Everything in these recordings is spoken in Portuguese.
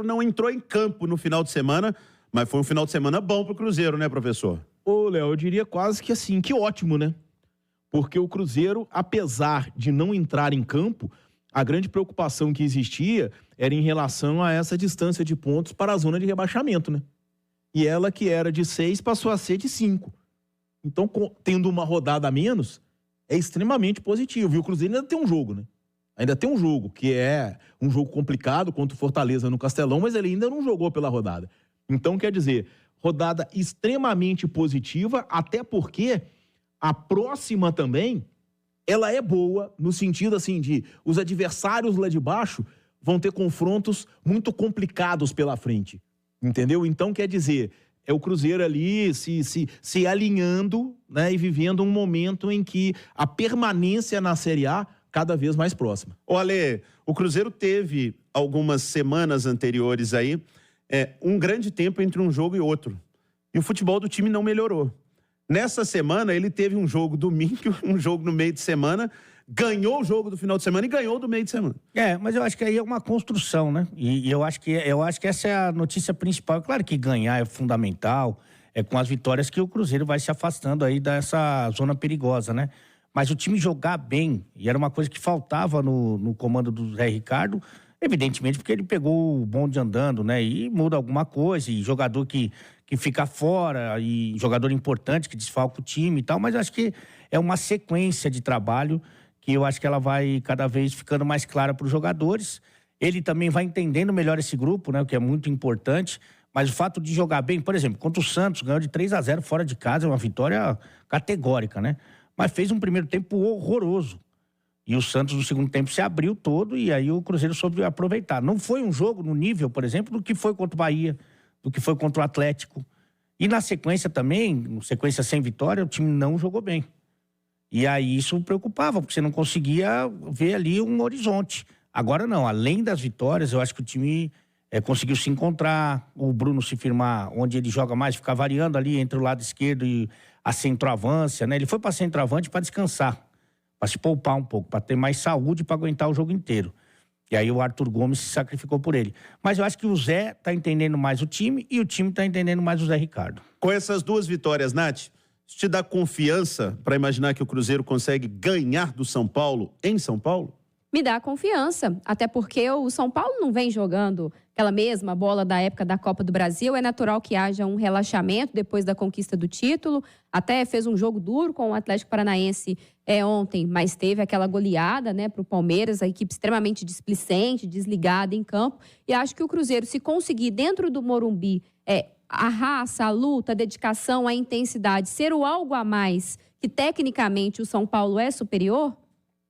não entrou em campo no final de semana, mas foi um final de semana bom pro Cruzeiro, né, professor? Ô, Léo, eu diria quase que assim, que ótimo, né? Porque o Cruzeiro, apesar de não entrar em campo, a grande preocupação que existia era em relação a essa distância de pontos para a zona de rebaixamento, né? E ela, que era de 6, passou a ser de 5. Então, tendo uma rodada a menos, é extremamente positivo. E o Cruzeiro ainda tem um jogo, né? Ainda tem um jogo, que é um jogo complicado contra o Fortaleza no Castelão, mas ele ainda não jogou pela rodada. Então, quer dizer, rodada extremamente positiva, até porque a próxima também, ela é boa no sentido assim de os adversários lá de baixo vão ter confrontos muito complicados pela frente, entendeu? Então, quer dizer, é o Cruzeiro ali se alinhando, né, e vivendo um momento em que a permanência na Série A cada vez mais próxima. Ô, Ale, o Cruzeiro teve algumas semanas anteriores aí, um grande tempo entre um jogo e outro. E o futebol do time não melhorou. Nessa semana, ele teve um jogo domingo, um jogo no meio de semana, ganhou o jogo do final de semana e ganhou do meio de semana. Mas eu acho que aí é uma construção, né? E eu acho que essa é a notícia principal. Claro que ganhar é fundamental, é com as vitórias que o Cruzeiro vai se afastando aí dessa zona perigosa, né? Mas o time jogar bem, e era uma coisa que faltava no comando do Zé Ricardo, evidentemente porque ele pegou o bonde andando, né? E muda alguma coisa, e jogador que fica fora, e jogador importante que desfalca o time e tal, mas eu acho que é uma sequência de trabalho que eu acho que ela vai cada vez ficando mais clara para os jogadores. Ele também vai entendendo melhor esse grupo, né? O que é muito importante, mas o fato de jogar bem, por exemplo, contra o Santos, ganhou de 3-0 fora de casa, é uma vitória categórica, né? Mas fez um primeiro tempo horroroso. E o Santos, no segundo tempo, se abriu todo e aí o Cruzeiro soube aproveitar. Não foi um jogo no nível, por exemplo, do que foi contra o Bahia, do que foi contra o Atlético. E na sequência também, sequência sem vitória, o time não jogou bem. E aí isso preocupava, porque você não conseguia ver ali um horizonte. Agora não, além das vitórias, eu acho que o time conseguiu se encontrar, o Bruno se firmar onde ele joga mais, ficar variando ali entre o lado esquerdo e a centroavância, né? Ele foi para centroavante para descansar, para se poupar um pouco, para ter mais saúde para aguentar o jogo inteiro. E aí o Arthur Gomes se sacrificou por ele. Mas eu acho que o Zé está entendendo mais o time e o time está entendendo mais o Zé Ricardo. Com essas duas vitórias, Nath, isso te dá confiança para imaginar que o Cruzeiro consegue ganhar do São Paulo em São Paulo? Me dá confiança, até porque o São Paulo não vem jogando aquela mesma bola da época da Copa do Brasil. É natural que haja um relaxamento depois da conquista do título. Até fez um jogo duro com o Atlético Paranaense ontem, mas teve aquela goleada, né, para o Palmeiras, a equipe extremamente displicente, desligada em campo. E acho que o Cruzeiro, se conseguir dentro do Morumbi, a raça, a luta, a dedicação, a intensidade, ser o algo a mais que tecnicamente o São Paulo é superior,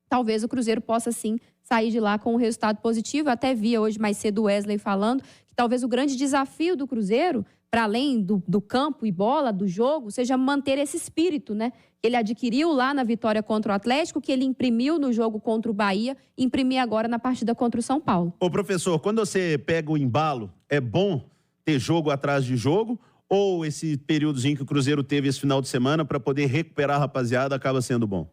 talvez o Cruzeiro possa, sim, sair de lá com um resultado positivo. Eu até via hoje mais cedo o Wesley falando que talvez o grande desafio do Cruzeiro, para além do campo e bola, do jogo, seja manter esse espírito, né? Que ele adquiriu lá na vitória contra o Atlético, que ele imprimiu no jogo contra o Bahia, e imprimir agora na partida contra o São Paulo. Ô, professor, quando você pega o embalo, é bom ter jogo atrás de jogo? Ou esse períodozinho que o Cruzeiro teve esse final de semana para poder recuperar a rapaziada acaba sendo bom?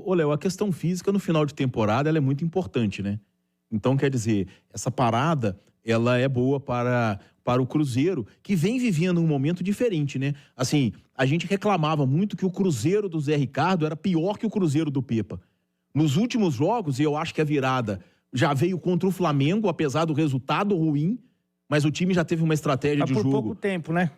Léo, a questão física no final de temporada ela é muito importante, né? Então, quer dizer, essa parada, ela é boa para o Cruzeiro, que vem vivendo um momento diferente, né? Assim, a gente reclamava muito que o Cruzeiro do Zé Ricardo era pior que o Cruzeiro do Pepa. Nos últimos jogos, e eu acho que a virada já veio contra o Flamengo, apesar do resultado ruim, mas o time já teve uma estratégia de jogo. Por pouco tempo, né?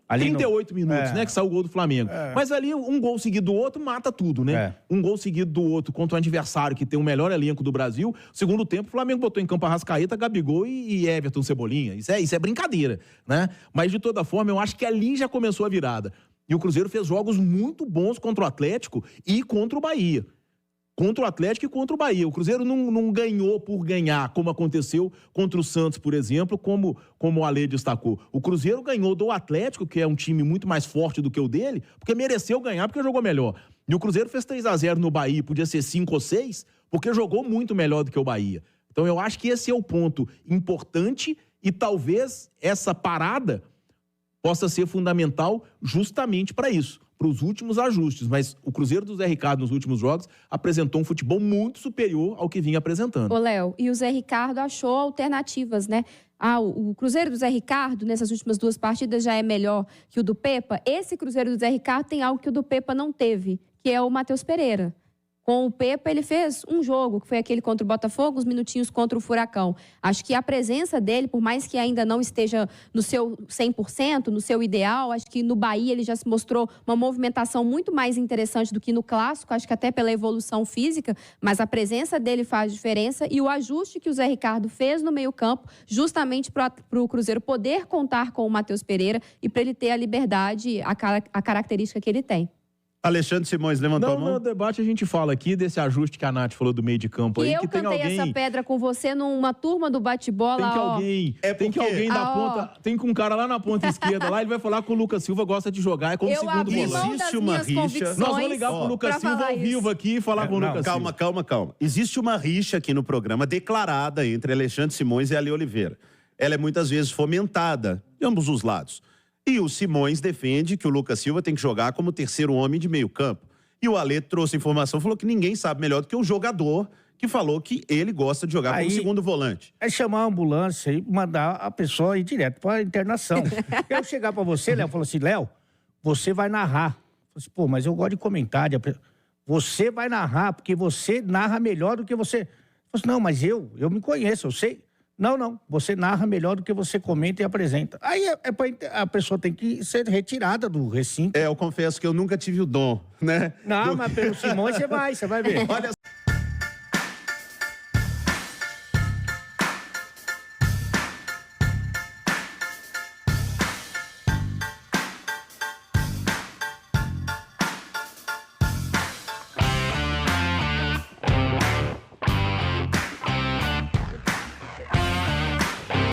Ali 38 minutos, né, que saiu o gol do Flamengo. Mas ali, um gol seguido do outro mata tudo, né? Um gol seguido do outro contra um adversário que tem o melhor elenco do Brasil. Segundo tempo, o Flamengo botou em campo Arrascaeta, Gabigol e Everton Cebolinha. Isso é brincadeira, né? Mas, de toda forma, eu acho que ali já começou a virada. E o Cruzeiro fez jogos muito bons contra o Atlético e contra o Bahia. Contra o Atlético e contra o Bahia. O Cruzeiro não ganhou por ganhar, como aconteceu contra o Santos, por exemplo, como o Ale destacou. O Cruzeiro ganhou do Atlético, que é um time muito mais forte do que o dele, porque mereceu ganhar, porque jogou melhor. E o Cruzeiro fez 3-0 no Bahia, podia ser 5 ou 6, porque jogou muito melhor do que o Bahia. Então eu acho que esse é o ponto importante e talvez essa parada possa ser fundamental justamente para isso, para os últimos ajustes. Mas o Cruzeiro do Zé Ricardo nos últimos jogos apresentou um futebol muito superior ao que vinha apresentando. Ô, Léo, e o Zé Ricardo achou alternativas, né? o Cruzeiro do Zé Ricardo, nessas últimas 2 partidas, já é melhor que o do Pepa. Esse Cruzeiro do Zé Ricardo tem algo que o do Pepa não teve, que é o Matheus Pereira. Com o Pepa, ele fez um jogo, que foi aquele contra o Botafogo, uns minutinhos contra o Furacão. Acho que a presença dele, por mais que ainda não esteja no seu 100%, no seu ideal, acho que no Bahia ele já se mostrou uma movimentação muito mais interessante do que no Clássico, acho que até pela evolução física, mas a presença dele faz diferença e o ajuste que o Zé Ricardo fez no meio-campo, justamente para o Cruzeiro poder contar com o Matheus Pereira e para ele ter a liberdade, a característica que ele tem. Alexandre Simões levantou a mão. No debate a gente fala aqui desse ajuste que a Nath falou do meio de campo aí. E eu que cantei tem alguém... essa pedra com você numa turma do bate-bola. Tem que alguém, tem que alguém da ponta, tem que um cara lá na ponta esquerda lá, ele vai falar que o Lucas Silva gosta de jogar, é como segundo volante. Existe uma rixa. Nós vamos ligar pro Lucas Silva ao vivo aqui e falar com o Lucas Silva. Calma. Existe uma rixa aqui no programa declarada entre Alexandre Simões e Ali Oliveira. Ela é muitas vezes fomentada de ambos os lados. E o Simões defende que o Lucas Silva tem que jogar como terceiro homem de meio campo. E o Alê trouxe informação, falou que ninguém sabe melhor do que o jogador, que falou que ele gosta de jogar como segundo volante. É chamar a ambulância e mandar a pessoa ir direto para a internação. Eu chegar para você, Léo, falou assim, Léo, você vai narrar. Eu falei assim, pô, mas eu gosto de comentário. Você vai narrar, porque você narra melhor do que você... Eu falei assim, não, mas eu me conheço, eu sei. Não, você narra melhor do que você comenta e apresenta. Aí a pessoa tem que ser retirada do recinto. Eu confesso que eu nunca tive o dom, né? Não, mas pelo Simões você vai ver. Olha